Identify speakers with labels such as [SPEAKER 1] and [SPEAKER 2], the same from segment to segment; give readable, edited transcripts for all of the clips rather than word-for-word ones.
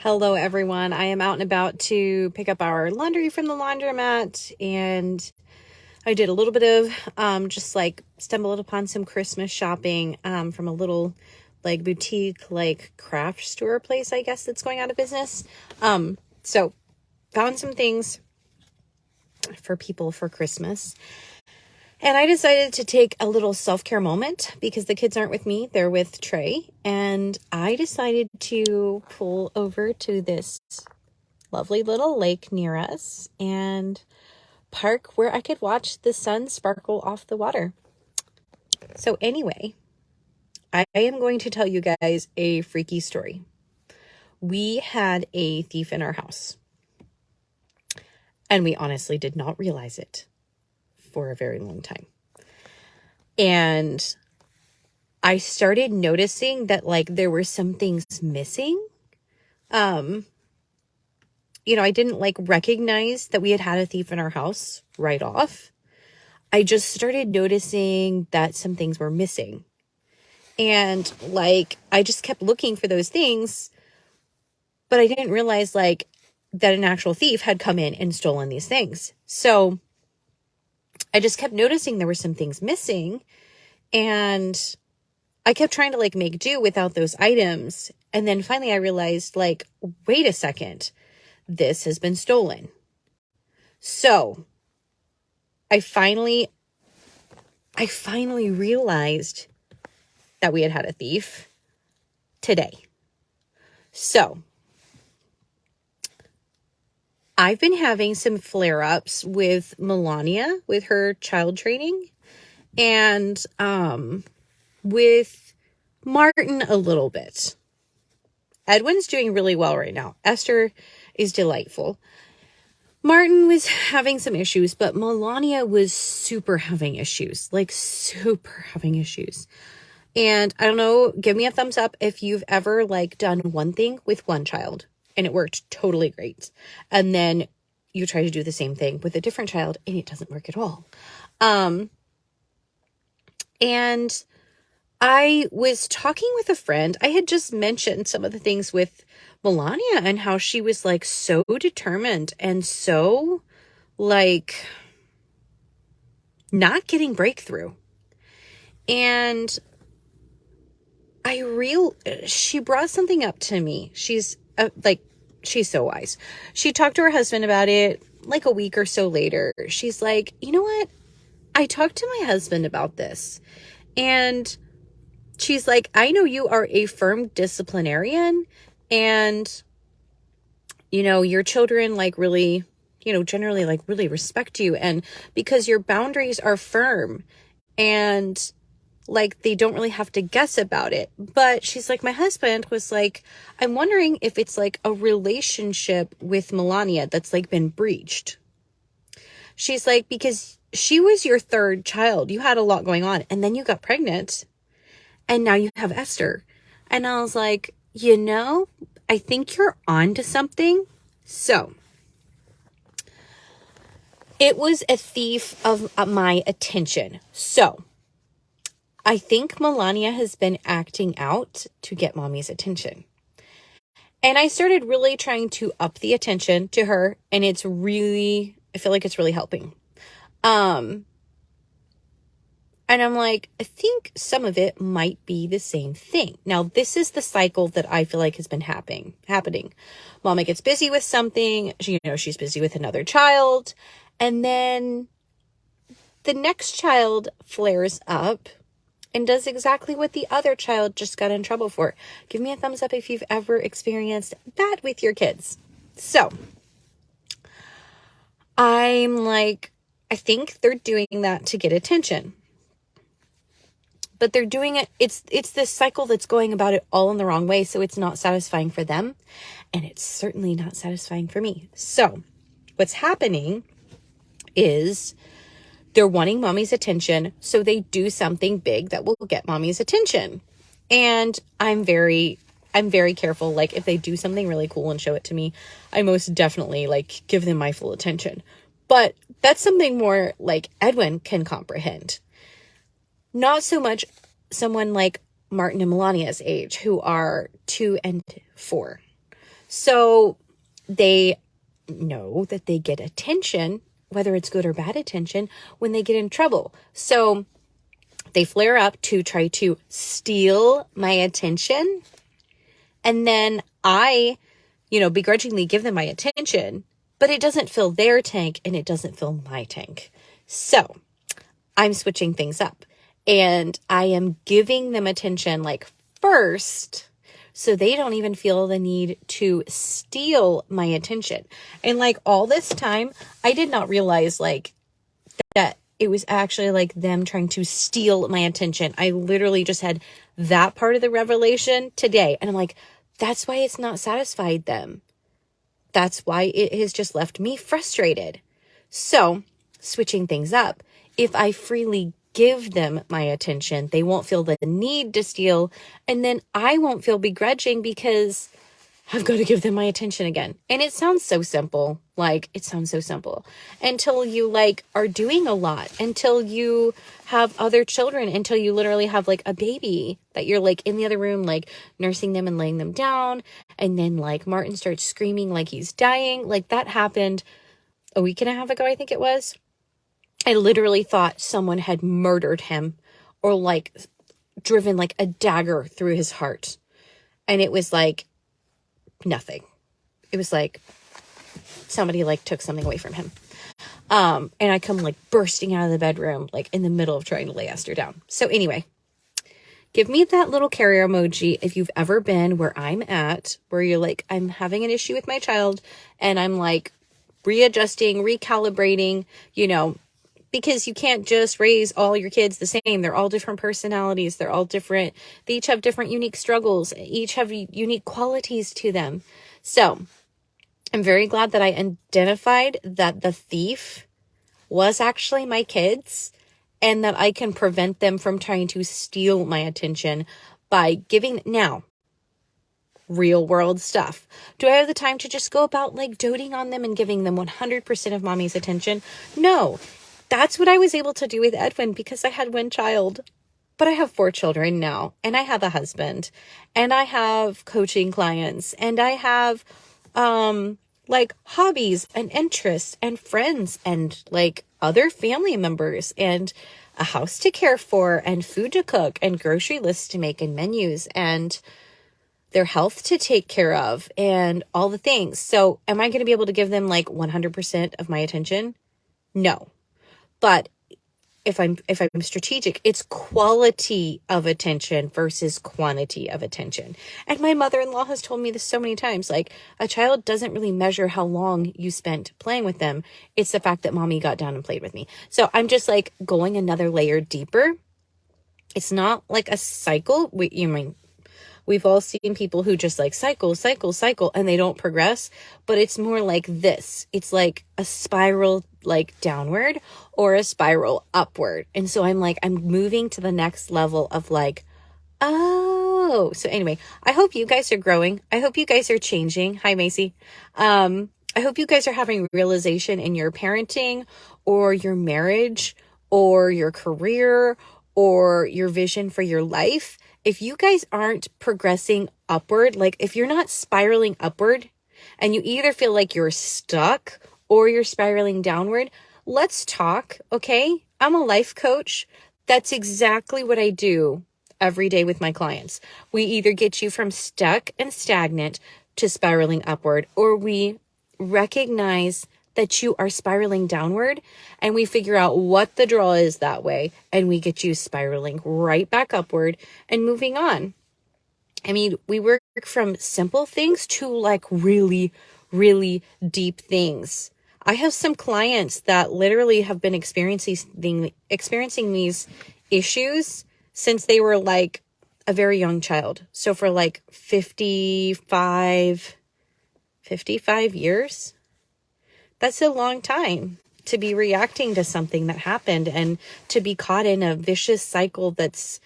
[SPEAKER 1] Hello, everyone. I am out and about to pick up our laundry from the laundromat, and I did a little bit of just like stumbled upon some Christmas shopping from a little like boutique like craft store place, I guess, that's going out of business. So found some things for people for Christmas. And I decided to take a little self-care moment because the kids aren't with me. They're with Trey. And I decided to pull over to this lovely little lake near us and park where I could watch the sun sparkle off the water. So anyway, I am going to tell you guys a freaky story. We had a thief in our house, and we honestly did not realize it for a very long time. And I started noticing that like there were some things missing. I didn't like recognize that we had a thief in our house right off. I just started noticing that some things were missing. And like I just kept looking for those things, but I didn't realize like that an actual thief had come in and stolen these things. So I just kept noticing there were some things missing, and I kept trying to like make do without those items. And then finally I realized like, wait a second, this has been stolen. So I finally realized that we had a thief today. So I've been having some flare-ups with Melania with her child training, and with Martin a little bit. Edwin's doing really well right now. Esther is delightful. Martin was having some issues, but Melania was super having issues. And I don't know, give me a thumbs up if you've ever like done one thing with one child and it worked totally great, and then you try to do the same thing with a different child and it doesn't work at all. And I was talking with a friend. I had just mentioned some of the things with Melania and how she was like so determined and so like not getting breakthrough. And she brought something up to me. She's so wise. She talked to her husband about it like a week or so later. She's like, you know what? I talked to my husband about this, and she's like, I know you are a firm disciplinarian, and, your children like really, generally like really respect you, and because your boundaries are firm and like they don't really have to guess about it. But she's like, my husband was like, I'm wondering if it's like a relationship with Melania that's like been breached. She's like, because she was your third child. You had a lot going on, and then you got pregnant, and now you have Esther. And I was like, I think you're on to something. So it was a thief of my attention. So I think Melania has been acting out to get mommy's attention. And I started really trying to up the attention to her, and I feel like it's really helping. And I'm like, I think some of it might be the same thing. Now, this is the cycle that I feel like has been happening. Mama gets busy with something. She's busy with another child. And then the next child flares up and does exactly what the other child just got in trouble for. Give me a thumbs up if you've ever experienced that with your kids. So I'm like, I think they're doing that to get attention. But they're doing it, it's this cycle that's going about it all in the wrong way, so it's not satisfying for them, and it's certainly not satisfying for me. So what's happening is they're wanting mommy's attention, so they do something big that will get mommy's attention. And I'm very careful. Like, if they do something really cool and show it to me, I most definitely like give them my full attention. But that's something more like Edwin can comprehend. Not so much someone like Martin and Melania's age, who are 2 and 4. So they know that they get attention, whether it's good or bad attention, when they get in trouble. So they flare up to try to steal my attention. And then I, begrudgingly give them my attention, but it doesn't fill their tank and it doesn't fill my tank. So I'm switching things up and I am giving them attention like first, so they don't even feel the need to steal my attention. And like all this time, I did not realize like that it was actually like them trying to steal my attention. I literally just had that part of the revelation today. And I'm like, that's why it's not satisfied them. That's why it has just left me frustrated. So switching things up, if I freely give them my attention, they won't feel the need to steal. And then I won't feel begrudging because I've got to give them my attention again. And it sounds so simple. Like, it sounds so simple until you like are doing a lot, until you have other children, until you literally have like a baby that you're like in the other room, like nursing them and laying them down. And then like Martin starts screaming like he's dying. Like that happened a week and a half ago, I think it was. I literally thought someone had murdered him or like driven like a dagger through his heart. And it was like nothing. It was like somebody like took something away from him. And I come like bursting out of the bedroom, like in the middle of trying to lay Esther down. So anyway, give me that little carrier emoji if you've ever been where I'm at, where you're like, I'm having an issue with my child and I'm like readjusting, recalibrating, because you can't just raise all your kids the same. They're all different personalities. They're all different. They each have different unique struggles, each have unique qualities to them. So I'm very glad that I identified that the thief was actually my kids and that I can prevent them from trying to steal my attention by giving now real world stuff. Do I have the time to just go about like doting on them and giving them 100% of mommy's attention? No. That's what I was able to do with Edwin because I had one child, but I have 4 children now and I have a husband and I have coaching clients and I have, like hobbies and interests and friends and like other family members and a house to care for and food to cook and grocery lists to make and menus and their health to take care of and all the things. So am I going to be able to give them like 100% of my attention? No. But if I'm strategic, it's quality of attention versus quantity of attention. And my mother-in-law has told me this so many times, like a child doesn't really measure how long you spent playing with them. It's the fact that mommy got down and played with me. So I'm just like going another layer deeper. It's not like a cycle. We've all seen people who just like cycle, and they don't progress, but it's more like this. It's like a spiral, like downward or a spiral upward. And so I'm moving to the next level of like, oh, so anyway, I hope you guys are growing. I hope you guys are changing. Hi, Macy. I hope you guys are having realization in your parenting or your marriage or your career or your vision for your life. If you guys aren't progressing upward, like if you're not spiraling upward and you either feel like you're stuck or you're spiraling downward, let's talk, okay? I'm a life coach. That's exactly what I do every day with my clients. We either get you from stuck and stagnant to spiraling upward, or we recognize that you are spiraling downward and we figure out what the draw is that way and we get you spiraling right back upward and moving on. I mean, we work from simple things to like really, really deep things. I have some clients that literally have been experiencing these issues since they were like a very young child. So for like 55 years. That's a long time to be reacting to something that happened and to be caught in a vicious cycle that's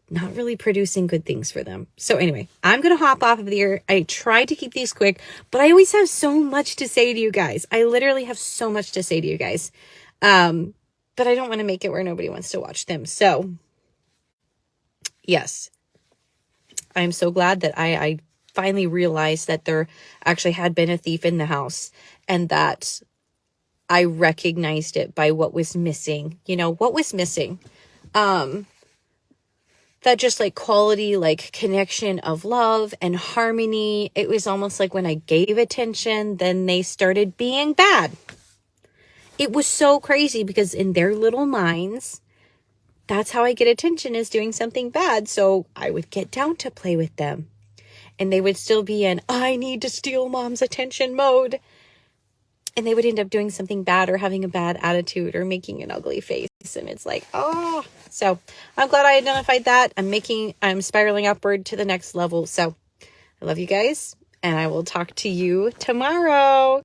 [SPEAKER 1] not really producing good things for them. So anyway, I'm going to hop off of here. I tried to keep these quick, but I always have so much to say to you guys. I literally have so much to say to you guys. But I don't want to make it where nobody wants to watch them. So yes, I'm so glad that I finally realized that there actually had been a thief in the house, and that I recognized it by what was missing. You know, what was missing? That just like quality, like connection of love and harmony. It was almost like when I gave attention, then they started being bad. It was so crazy because in their little minds, that's how I get attention, is doing something bad. So I would get down to play with them, and they would still be in, I need to steal mom's attention mode. And they would end up doing something bad or having a bad attitude or making an ugly face. And it's like, oh, so I'm glad I identified that. I'm spiraling upward to the next level. So I love you guys, and I will talk to you tomorrow.